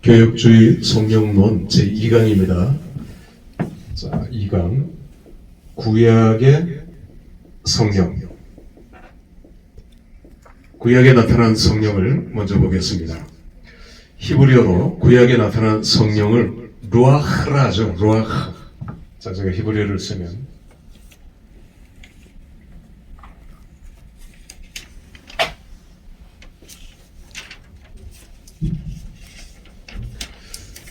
교육주의 성령론 제2강입니다. 자, 2강 구약의 성령. 구약에 나타난 성령을 먼저 보겠습니다. 히브리어로 구약에 나타난 성령을 루아흐라죠. 루아흐. 자, 제가 히브리어를 쓰면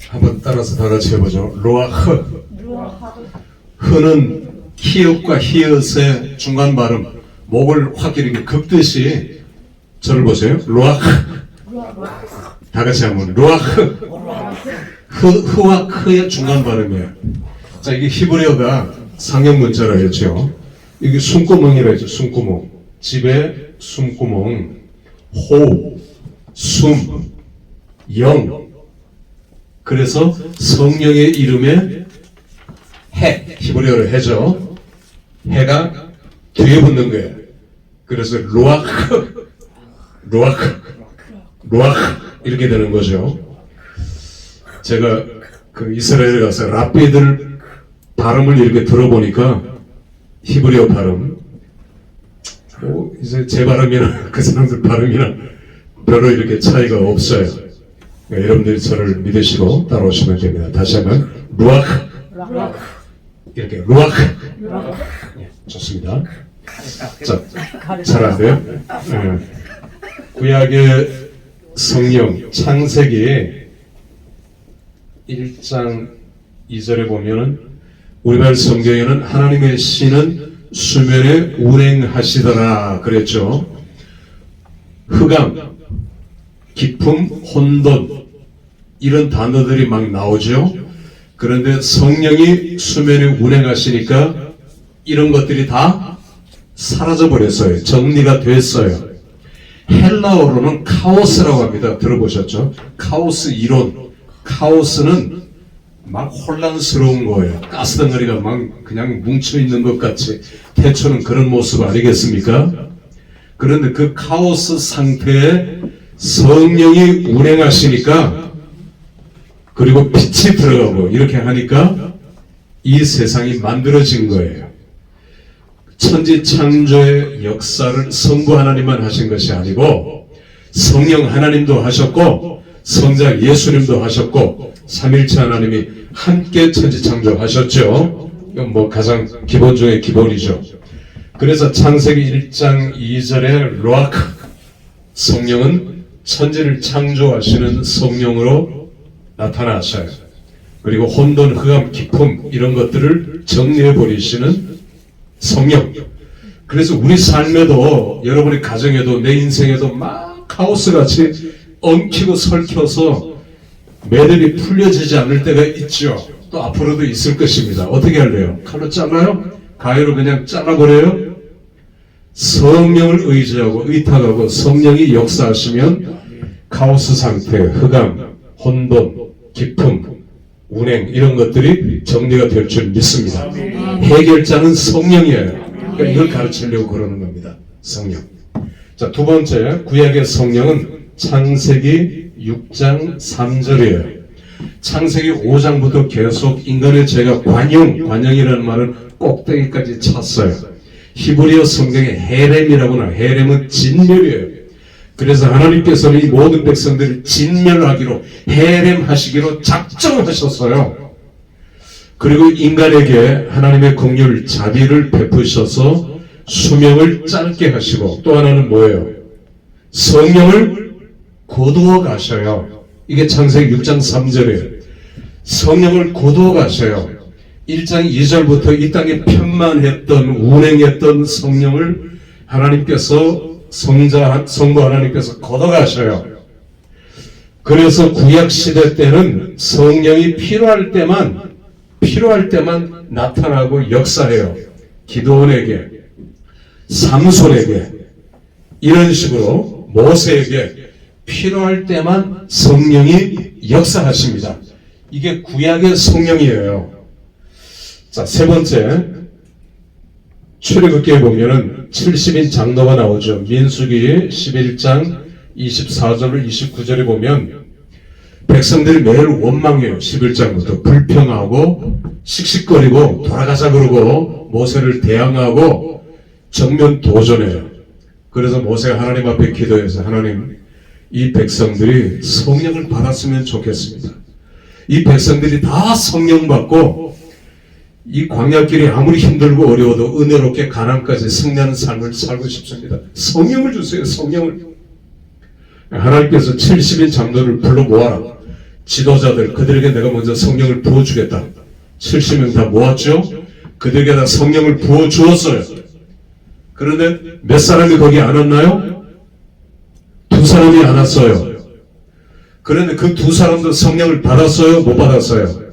한번 따라서 다 같이 해보죠. 루아흐. 흐는 히읗과 히읗의 중간 발음, 목을 확 이렇게 긋듯이 저를 보세요. 루아흐. 다 같이 한번 루아흐. 흐와 크의 중간 발음이에요. 자, 이게 히브리어가 상형 문자라 했죠. 이게 숨구멍이라 했죠. 숨구멍. 집에 숨구멍, 호, 숨, 영. 그래서 성령의 이름에 해, 히브리어로 해죠. 해가 뒤에 붙는 거예요. 그래서 루아흐, 루아흐, 루아흐 이렇게 되는 거죠. 제가 그 이스라엘에 가서 랍비들 발음을 이렇게 들어보니까 히브리어 발음, 이제 제 발음이나 그 사람들 발음이나 별로 이렇게 차이가 없어요. 여러분들이 저를 믿으시고 따라오시면 됩니다. 다시 한번 루아흐, 이렇게 루아흐. 예, 좋습니다. 자, 잘 안 돼요? 구약의 성령 창세기 1장 2절에 보면은 우리말 성경에는 하나님의 신은 수면에 운행하시더라 그랬죠. 흑암, 기품, 혼돈 이런 단어들이 막 나오죠. 그런데 성령이 수면에 운행하시니까 이런 것들이 다 사라져 버렸어요. 정리가 됐어요. 헬라어로는 카오스라고 합니다. 들어보셨죠? 카오스 이론. 카오스는 막 혼란스러운 거예요. 가스덩어리가 막 그냥 뭉쳐있는 것 같이 태초는 그런 모습 아니겠습니까? 그런데 그 카오스 상태에 성령이 운행하시니까, 그리고 빛이 들어가고 이렇게 하니까 이 세상이 만들어진 거예요. 천지 창조의 역사를 성부 하나님만 하신 것이 아니고 성령 하나님도 하셨고 성자 예수님도 하셨고 삼일체 하나님이 함께 천지 창조하셨죠. 이건 뭐 가장 기본 중의 기본이죠. 그래서 창세기 1장 2절에 루아크, 성령은 천지를 창조하시는 성령으로 나타나셔요. 그리고 혼돈, 흑암, 기품 이런 것들을 정리해 버리시는 성령. 그래서 우리 삶에도, 여러분의 가정에도, 내 인생에도 막 카오스같이 엉키고 설켜서 매듭이 풀려지지 않을 때가 있죠. 또 앞으로도 있을 것입니다. 어떻게 할래요? 칼로 잘라요? 가위로 그냥 잘라버려요? 성령을 의지하고 의탁하고 성령이 역사하시면 카오스 상태, 흑암, 혼돈, 기품, 운행 이런 것들이 정리가 될 줄 믿습니다. 해결자는 성령이에요. 그러니까 이걸 가르치려고 그러는 겁니다. 성령. 자, 두 번째 구약의 성령은 창세기 6장 3절이에요. 창세기 5장부터 계속 인간의 죄가 관용이라는 말은 꼭대기까지 찼어요. 히브리어 성경에 헤렘이라고나, 헤렘은 진멸이에요. 그래서 하나님께서는 이 모든 백성들을 진멸하기로, 헤렘하시기로 작정하셨어요. 그리고 인간에게 하나님의 긍휼, 자비를 베푸셔서 수명을 짧게 하시고, 또 하나는 뭐예요? 성령을 거두어 가셔요. 이게 창세기 6장 3절이에요. 성령을 거두어 가셔요. 1장 2절부터 이 땅에 편만했던, 운행했던 성령을 하나님께서, 성부 하나님께서 걷어가셔요. 그래서 구약시대 때는 성령이 필요할 때만 나타나고 역사해요. 기드온에게, 삼손에게, 이런 식으로 모세에게 필요할 때만 성령이 역사하십니다. 이게 구약의 성령이에요. 자, 세 번째, 출애굽기에 보면은 70인 장로가 나오죠. 민수기 11장 24절 29절에 보면 백성들이 매일 원망해요. 11장부터 불평하고 씩씩거리고 돌아가자 그러고 모세를 대항하고 정면 도전해요. 그래서 모세가 하나님 앞에 기도해서 하나님, 이 백성들이 성령을 받았으면 좋겠습니다. 이 백성들이 다 성령 받고 이 광야길이 아무리 힘들고 어려워도 은혜롭게 가나안까지 승리하는 삶을 살고 싶습니다. 성령을 주세요. 성령을. 하나님께서 70인 장로를 불러 모아라. 지도자들, 그들에게 내가 먼저 성령을 부어주겠다. 70명 다 모았죠. 그들에게 다 성령을 부어주었어요. 그런데 몇 사람이 거기 안 왔나요? 2사람이 안 왔어요. 그런데 그 2사람도 성령을 받았어요? 못 받았어요?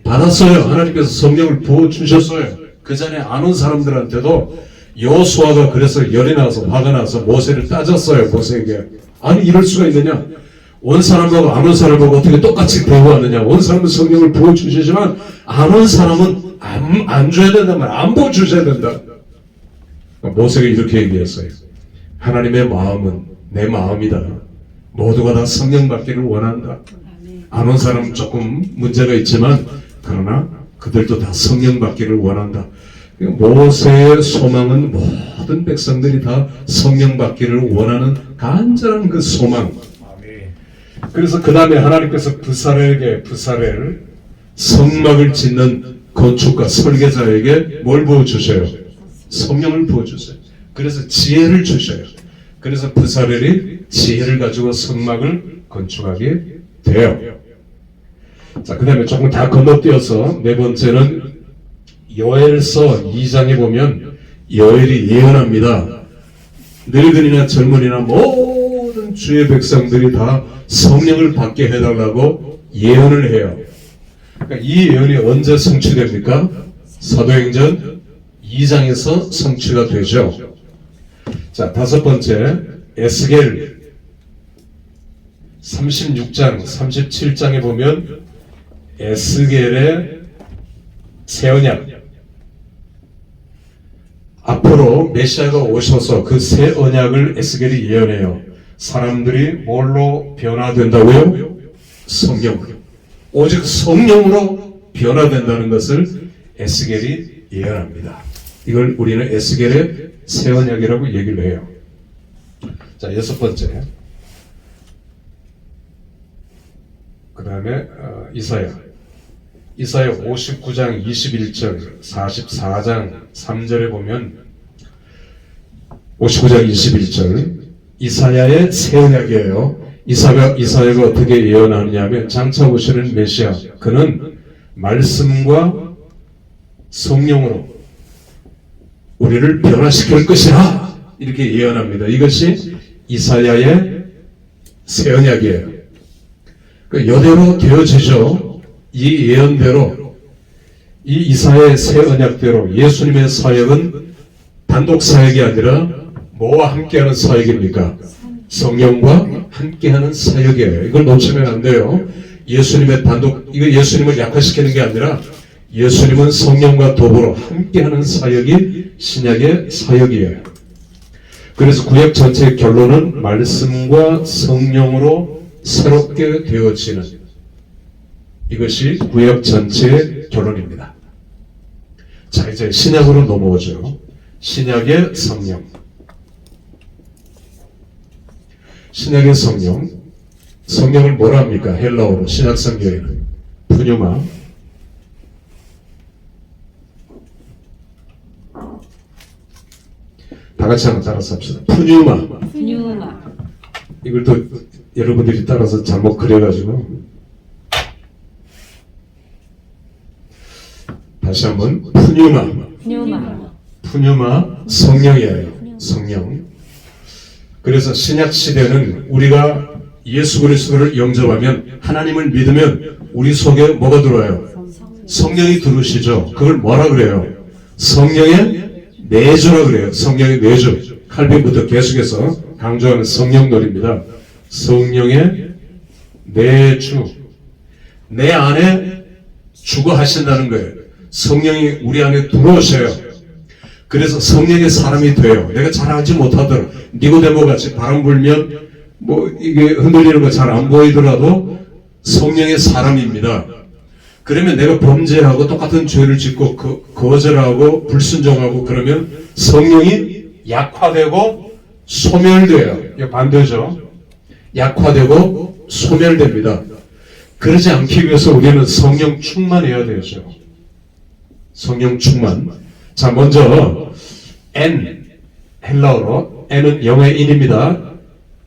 받았어요. 하나님께서 성령을 부어주셨어요. 그 전에 안 온 사람들한테도 여호수아가 그래서 열이 나서 화가 나서 모세를 따졌어요. 모세에게. 아니 이럴 수가 있느냐. 온 사람하고 안 온 사람하고 어떻게 똑같이 대우하느냐. 온 사람은 성령을 부어주시지만 안 온 사람은 안 줘야 된단 말이야. 안 부어주셔야 된다. 모세가 이렇게 얘기했어요. 하나님의 마음은 내 마음이다. 모두가 다 성령 받기를 원한다. 안 온 사람은 조금 문제가 있지만 그러나 그들도 다 성령 받기를 원한다. 모세의 소망은 모든 백성들이 다 성령 받기를 원하는 간절한 그 소망. 그래서 그 다음에 하나님께서 부사렐 성막을 짓는 건축가 설계자에게 뭘 부어주셔요? 성령을 부어주세요. 그래서 지혜를 주셔요. 그래서 부사렐이 지혜를 가지고 성막을 건축하게 돼요. 자, 그 다음에 조금 다 건너뛰어서 네 번째는 요엘서 2장에 보면 요엘이 예언합니다. 늙은이나 젊은이나 모든 주의 백성들이 다 성령을 받게 해달라고 예언을 해요. 그러니까 이 예언이 언제 성취됩니까? 사도행전 2장에서 성취가 되죠. 자, 다섯 번째 에스겔 36장, 37장에 보면 에스겔의 새 언약, 앞으로 메시아가 오셔서 그 새 언약을 에스겔이 예언해요. 사람들이 뭘로 변화된다고요? 성령으로. 오직 성령으로 변화된다는 것을 에스겔이 예언합니다. 이걸 우리는 에스겔의 새 언약이라고 얘기를 해요. 자, 여섯 번째. 그 다음에 이사야 59장 21절 44장 3절에 보면 59장 21절 이사야의 새 언약이에요. 이사야가 어떻게 예언하느냐 하면 장차 오시는 메시아 그는 말씀과 성령으로 우리를 변화시킬 것이라 이렇게 예언합니다. 이것이 이사야의 새 언약이에요. 여대로 되어지죠. 이 예언대로 이 이사야의 새 언약대로 예수님의 사역은 단독 사역이 아니라 뭐와 함께하는 사역입니까? 성령과 함께하는 사역이에요. 이걸 놓치면 안 돼요. 예수님의 이거 예수님을 약화시키는 게 아니라 예수님은 성령과 더불어 함께하는 사역이 신약의 사역이에요. 그래서 구약 전체의 결론은 말씀과 성령으로 새롭게 되어지는 이것이 구약 전체의 결론입니다. 자, 이제 신약으로 넘어오죠. 신약의 성령. 신약의 성령. 성령을 뭐라 합니까? 헬라어로 신약 성경에는 푸뉴마. 다 같이 한번 따라서 합시다. 푸뉴마. 푸뉴마. 이걸 또 여러분들이 따라서 잘못 그려가지고 다시 한번 푸뉴마 성령이에요. 성령. 그래서 신약 시대는 우리가 예수 그리스도를 영접하면 하나님을 믿으면 우리 속에 뭐가 들어와요? 성령이 들어오시죠. 그걸 뭐라 그래요? 성령의 내주라 그래요. 성령의 내주. 칼빈부터 계속해서 강조하는 성령놀입니다. 성령의 내주. 내 안에 주거하신다는 거예요. 성령이 우리 안에 들어오셔요. 그래서 성령의 사람이 돼요. 내가 잘 알지 못하더라도 니고데모 같이 바람 불면 뭐 이게 흔들리는 거 잘 안 보이더라도 성령의 사람입니다. 그러면 내가 범죄하고 똑같은 죄를 짓고 거절하고 불순종하고 그러면 성령이 약화되고 소멸돼요. 이거 반대죠. 약화되고 소멸됩니다. 그러지 않기 위해서 우리는 성령 충만해야 되죠. 성령 충만. 자, 먼저 N, 헬라어로 N은 영의 인입니다.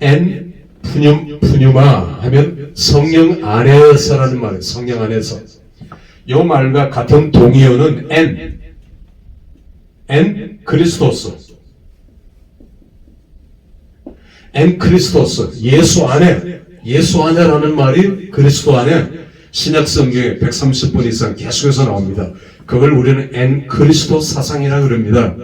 N, 푸뉴마 하면 성령 안에서라는 말이에요. 성령 안에서. 이 말과 같은 동의어는 N 크리스토스. N 크리스토스. 예수 안에라는 말이 그리스도 안에 신약 성경에 130번 이상 계속해서 나옵니다. 그걸 우리는 N 그리스도 사상이라고 그럽니다.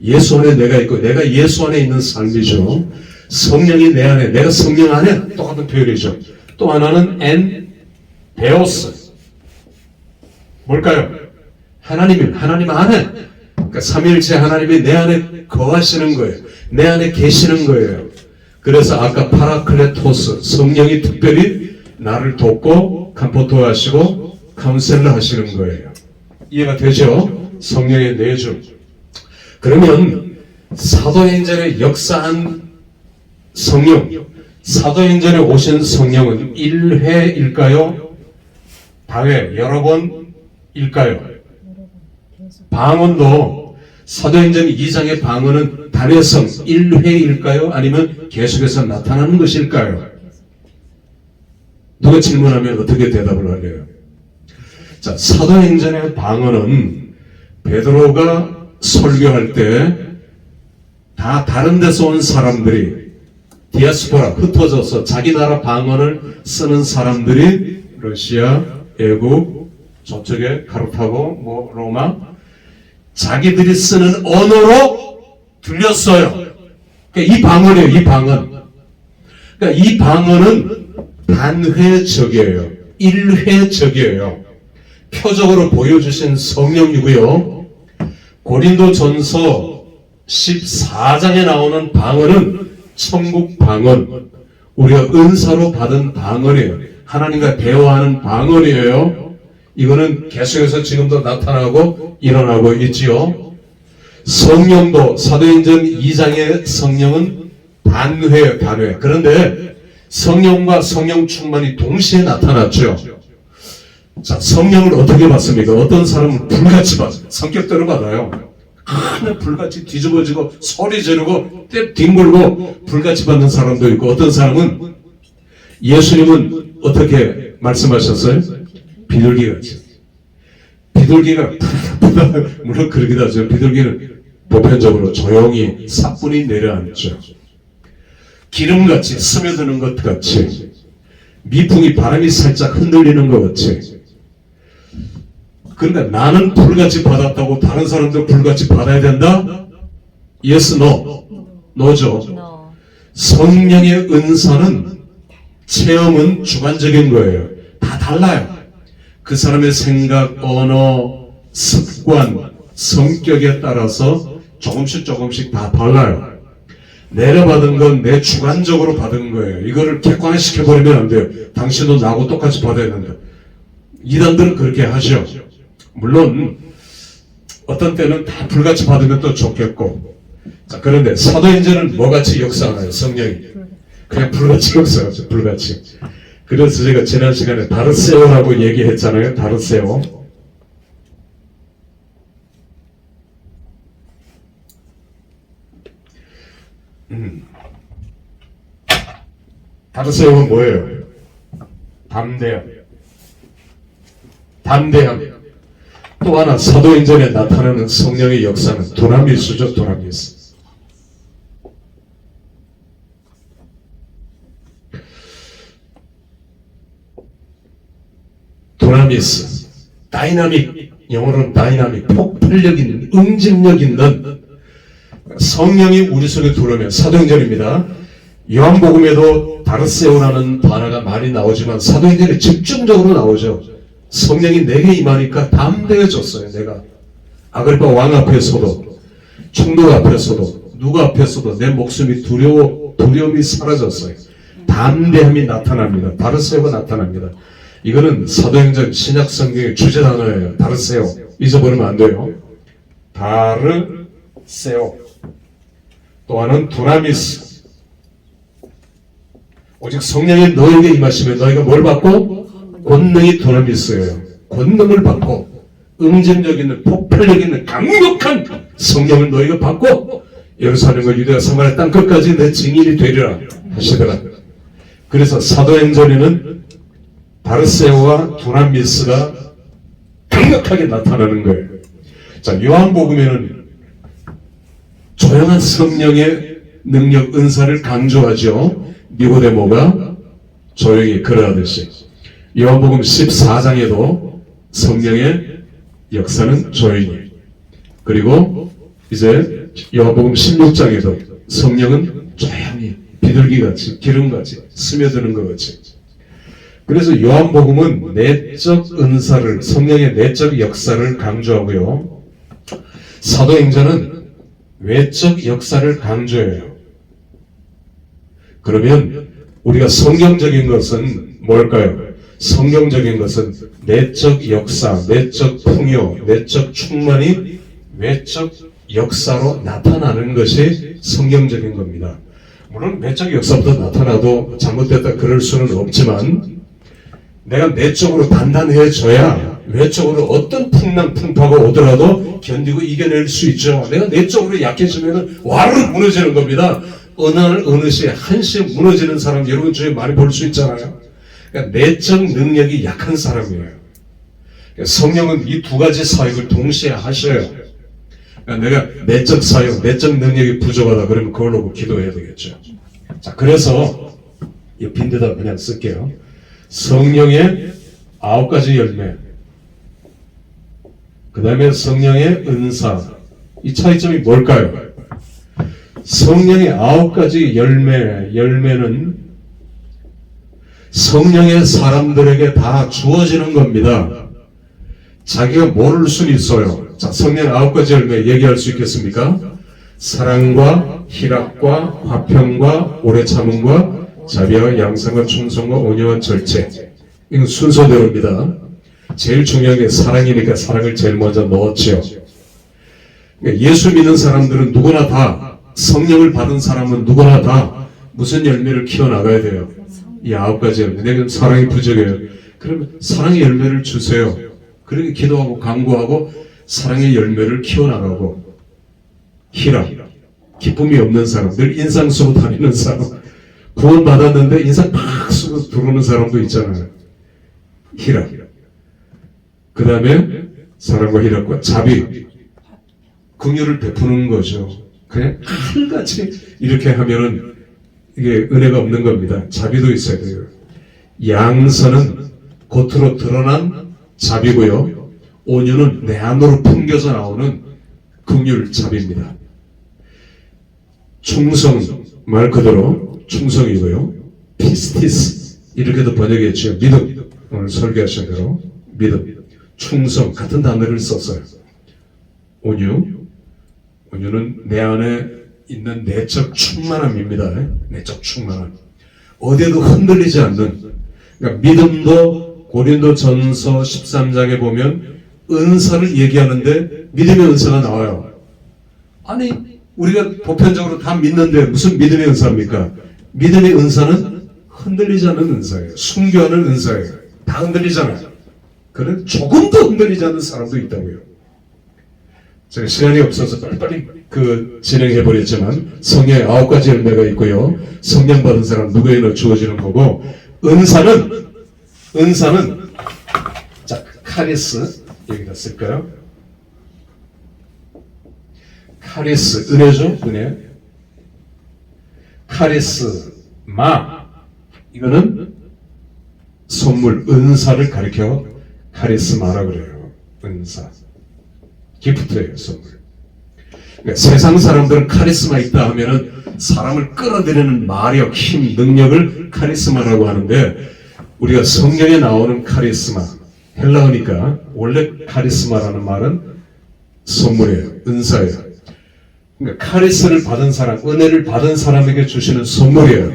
예수 안에 내가 있고 내가 예수 안에 있는 삶이죠. 성령이 내 안에, 내가 성령 안에 똑같은 표현이죠. 또 하나는 N 데오스. 뭘까요? 하나님 안에. 그러니까 삼위일체 하나님이 내 안에 거하시는 거예요. 내 안에 계시는 거예요. 그래서 아까 파라클레토스, 성령이 특별히 나를 돕고 컴포터 하시고 카운셀러 하시는 거예요. 이해가 되죠? 성령의 내주. 그러면 사도행전에 역사한 성령, 사도행전에 오신 성령은 1회일까요? 다회 여러 번일까요? 방언도 사도행전 2장의 방언은 단회성 1회일까요? 아니면 계속해서 나타나는 것일까요? 누가 질문하면 어떻게 대답을 하래요? 자, 사도행전의 방언은 베드로가 설교할 때 다 다른 데서 온 사람들이 디아스포라 흩어져서 자기 나라 방언을 쓰는 사람들이 러시아, 애국, 저쪽에 카르타고, 로마 자기들이 쓰는 언어로 들렸어요. 그러니까 이 방언이에요. 이 방언. 그러니까 이 방언은 단회적이에요. 1회적이에요. 표적으로 보여주신 성령이고요. 고린도전서 14장에 나오는 방언은 천국 방언, 우리가 은사로 받은 방언이에요. 하나님과 대화하는 방언이에요. 이거는 계속해서 지금도 나타나고 일어나고 있지요. 성령도 사도행전 2장의 성령은 단회예요. 단회. 그런데 성령과 성령 충만이 동시에 나타났죠. 자, 성령을 어떻게 받습니까? 어떤 사람은 불같이 받아요. 성격대로 받아요. 하늘 불같이 뒤집어지고 소리 지르고 떼 뒹굴고 불같이 받는 사람도 있고, 어떤 사람은 예수님은 어떻게 말씀하셨어요? 비둘기같이. 비둘기가 물론 그러기도 하죠. 비둘기는 보편적으로 조용히 사뿐히 내려앉죠. 기름같이 스며드는 것 같이, 미풍이 바람이 살짝 흔들리는 것 같이. 그러니까 나는 불같이 받았다고 다른 사람도 불같이 받아야 된다? Yes, no. no죠. 성령의 은사는 체험은 주관적인 거예요. 다 달라요. 그 사람의 생각, 언어, 습관, 성격에 따라서 조금씩 다 달라요. 내가 받은 건 내 주관적으로 받은 거예요. 이거를 객관화시켜버리면 안 돼요. 당신도 나하고 똑같이 받아야 된다. 이단들은 그렇게 하죠. 물론 어떤 때는 다 불같이 받으면 또 좋겠고. 자, 그런데 사도행전은 뭐같이 역사하나요? 성령이 그냥 불같이 역사하죠. 불같이. 그래서 제가 지난 시간에 다르세오라고 얘기했잖아요. 다르세오. 다르세오는 뭐예요? 담대함. 또 하나 사도행전에 나타나는 성령의 역사는 두나미스죠. 두나미스. 두나미스. 다이나믹. 영어로는 다이나믹. 폭발력 있는, 응집력 있는 성령이 우리 속에 들어오면 사도행전입니다. 요한복음에도 다르세오라는 단어가 많이 나오지만 사도행전에 집중적으로 나오죠. 성령이 내게 임하니까 담대해졌어요. 내가 아그리파 왕 앞에서도, 총독 앞에서도, 누구 앞에서도 내 목숨이 두려움이 사라졌어요. 담대함이 나타납니다. 바르세오가 나타납니다. 이거는 사도행전 신약 성경의 주제 단어예요. 바르세오. 잊어버리면 안 돼요. 바르세오. 또 하나는 두나미스. 오직 성령이 너에게 임하시면 너희가 뭘 받고? 권능이 두나미스예요. 권능을 받고 응집력 있는 폭발력 있는 강력한 성령을 너희가 받고 예루살렘과 유대와 사마리아 땅 끝까지 내 증인이 되리라 하시더라. 그래서 사도행전에는 바르세오와 두나미스가 강력하게 나타나는 거예요. 자, 요한복음에는 조용한 성령의 능력, 은사를 강조하죠. 니고데모가 조용히 걸어가듯이. 요한복음 14장에도 성령의 역사는 조용히. 그리고 이제 요한복음 16장에도 성령은 조용히 비둘기같이 기름같이 스며드는 것 같이. 그래서 요한복음은 내적 은사를, 성령의 내적 역사를 강조하고요. 사도행전은 외적 역사를 강조해요. 그러면 우리가 성경적인 것은 뭘까요? 성경적인 것은 내적 역사, 내적 풍요, 내적 충만이 외적 역사로 나타나는 것이 성경적인 겁니다. 물론 내적 역사부터 나타나도 잘못됐다 그럴 수는 없지만 내가 내적으로 단단해져야 외적으로 어떤 풍랑 풍파가 오더라도 견디고 이겨낼 수 있죠. 내가 내적으로 약해지면 와르르 무너지는 겁니다. 어느 날 어느 시에 한시에 무너지는 사람 여러분 주위에 많이 볼 수 있잖아요. 그러니까 내적 능력이 약한 사람이에요. 그러니까 성령은 이 두 가지 사역을 동시에 하셔요. 그러니까 내가 내적 사역, 내적 능력이 부족하다 그러면 그걸 놓고 기도해야 되겠죠. 자, 그래서 이 빈대다 그냥 쓸게요. 성령의 9가지 열매, 그 다음에 성령의 은사. 이 차이점이 뭘까요? 성령의 9가지 열매는 성령의 사람들에게 다 주어지는 겁니다. 자기가 모를 수는 있어요. 자, 성령의 9가지 열매 얘기할 수 있겠습니까? 사랑과 희락과 화평과 오래 참음과 자비와 양성과 충성과 온유와 절제. 이건 순서대로입니다. 제일 중요한 게 사랑이니까 사랑을 제일 먼저 넣었죠. 그러니까 예수 믿는 사람들은 누구나 다, 성령을 받은 사람은 누구나 다 무슨 열매를 키워나가야 돼요? 이 9가지 열매. 내가 사랑이 부족해요. 그러면 사랑의 열매를 주세요. 그렇게 기도하고 강구하고 사랑의 열매를 키워나가고. 희락, 기쁨이 없는 사람, 늘 인상 쓰고 다니는 사람, 구원 받았는데 인상 팍 쓰고 들어오는 사람도 있잖아요. 희락. 그 다음에 사랑과 희락과 자비, 긍휼을 베푸는 거죠. 그냥 칼같이 이렇게 하면은 이게 은혜가 없는 겁니다. 자비도 있어야 돼요. 양선은 겉으로 드러난 자비고요. 온유는 내 안으로 풍겨져 나오는 긍휼 자비입니다. 충성, 말 그대로 충성이고요. 피스티스, 이렇게도 번역했죠. 믿음, 오늘 설교하신 대로 믿음, 충성 같은 단어를 썼어요. 온유는 내 안에 있는 내적 충만함입니다. 내적 충만함. 어디에도 흔들리지 않는. 그러니까 믿음도 고린도전서 13장에 보면 은사를 얘기하는데 믿음의 은사가 나와요. 아니 우리가 보편적으로 다 믿는데 무슨 믿음의 은사입니까? 믿음의 은사는 흔들리지 않는 은사예요. 순교하는 은사예요. 다 흔들리잖아요. 그런 조금도 흔들리지 않는 사람도 있다고요. 제가 시간이 없어서 빨리빨리 진행해버렸지만 성령의 9가지 열매가 있고요. 성령 받은 사람 누구에나 주어지는 거고, 은사는 자, 카리스 여기다 쓸까요? 카리스, 은혜죠? 은혜. 카리스마, 이거는 선물, 은사를 가리켜 카리스마라고 그래요. 은사. 기프트예요, 선물. 그러니까 세상 사람들은 카리스마 있다 하면은 사람을 끌어들이는 마력, 힘, 능력을 카리스마라고 하는데, 우리가 성경에 나오는 카리스마, 헬라어니까 원래 카리스마라는 말은 선물이에요. 은사예요. 그러니까 카리스를 받은 사람, 은혜를 받은 사람에게 주시는 선물이에요.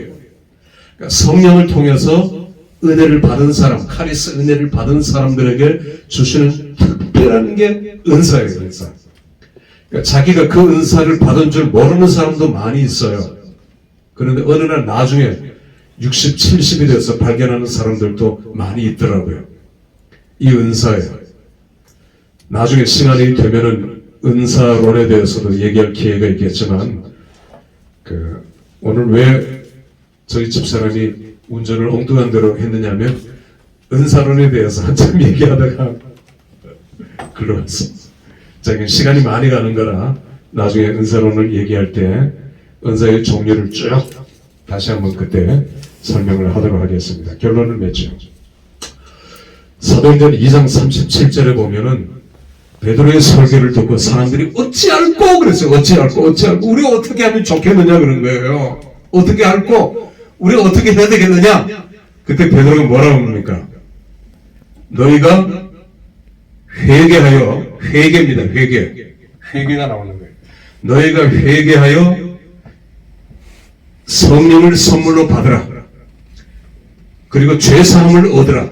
그러니까 성령을 통해서 은혜를 받은 사람, 카리스 은혜를 받은 사람들에게 주시는 특별한 게 은사예요, 은사. 그러니까 자기가 그 은사를 받은 줄 모르는 사람도 많이 있어요. 그런데 어느 날 나중에 60, 70이 돼서 발견하는 사람들도 많이 있더라고요. 이 은사예요. 나중에 시간이 되면은 은사론에 대해서도 얘기할 기회가 있겠지만, 오늘 왜 저희 집사람이 운전을 엉뚱한 대로 했느냐면, 은사론에 대해서 한참 얘기하다가 글로 왔어. 자기는 시간이 많이 가는 거라 나중에 은사론을 얘기할 때 은사의 종류를 쭉 다시 한번 그때 설명을 하도록 하겠습니다. 결론은 맺죠. 사도행전 2장 37절에 보면은 베드로의 설교를 듣고 사람들이 어찌할꼬 그랬어요. 어찌할꼬 우리가 어떻게 하면 좋겠느냐 그런 거예요. 어떻게 할꼬 우리가 어떻게 해야 되겠느냐. 그때 베드로가 뭐라고 합니까? 너희가 회개하여, 회개입니다. 회개가 나오는 거예요. 너희가 회개하여 성령을 선물로 받으라. 그리고 죄사함을 얻으라.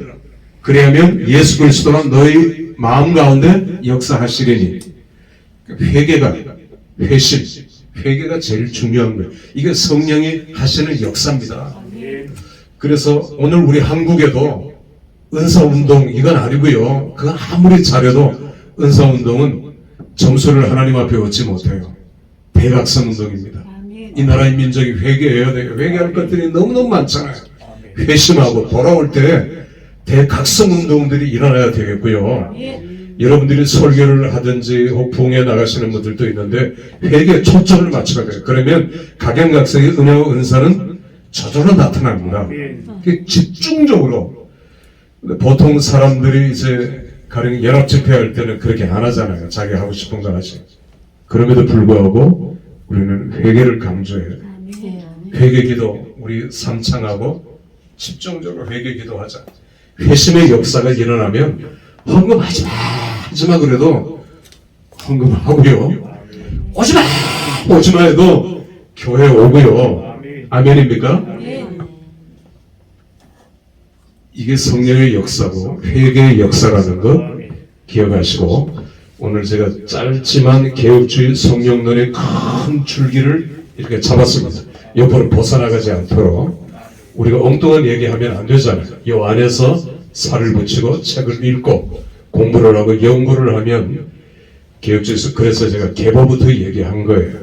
그래야면 예수 그리스도가 너희 마음 가운데 역사하시리니. 회개가, 회심, 회개가 제일 중요한 거예요. 이게 성령이 하시는 역사입니다. 그래서 오늘 우리 한국에도 은사운동 이건 아니고요. 그건 아무리 잘해도 은사운동은 점수를 하나님 앞에 얻지 못해요. 대각선운동입니다. 이 나라의 민족이 회개해야 돼요. 회개할 것들이 너무너무 많잖아요. 회심하고 돌아올 때 대각선운동들이 일어나야 되겠고요. 여러분들이 설교를 하든지 혹 부흥에 나가시는 분들도 있는데 회개에 초점을 맞춰야 돼요. 그러면 각양각색의 은혜와 은사는 저절로 나타납니다. 집중적으로. 보통 사람들이 이제 가령 연합 집회할 때는 그렇게 안 하잖아요. 자기 하고 싶은 거 하지. 그럼에도 불구하고 우리는 회개를 강조해요. 회개기도 우리 삼창하고 집중적으로 회개기도 하자. 회심의 역사가 일어나면 헌금하지 마 그래도 헌금하고요. 오지 마 해도 교회 오고요. 아멘입니까? 이게 성령의 역사고 회개의 역사라는 것 기억하시고, 오늘 제가 짧지만 개혁주의 성령론의 큰 줄기를 이렇게 잡았습니다. 옆으로 벗어나가지 않도록. 우리가 엉뚱한 얘기하면 안 되잖아요. 이 안에서 살을 붙이고 책을 읽고 공부를 하고 연구를 하면 개혁주의에서, 그래서 제가 계보부터 얘기한 거예요.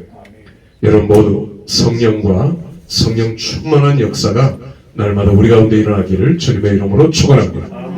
여러분 모두 성령과 성령 충만한 역사가 날마다 우리 가운데 일어나기를 주님의 이름으로 축원합니다.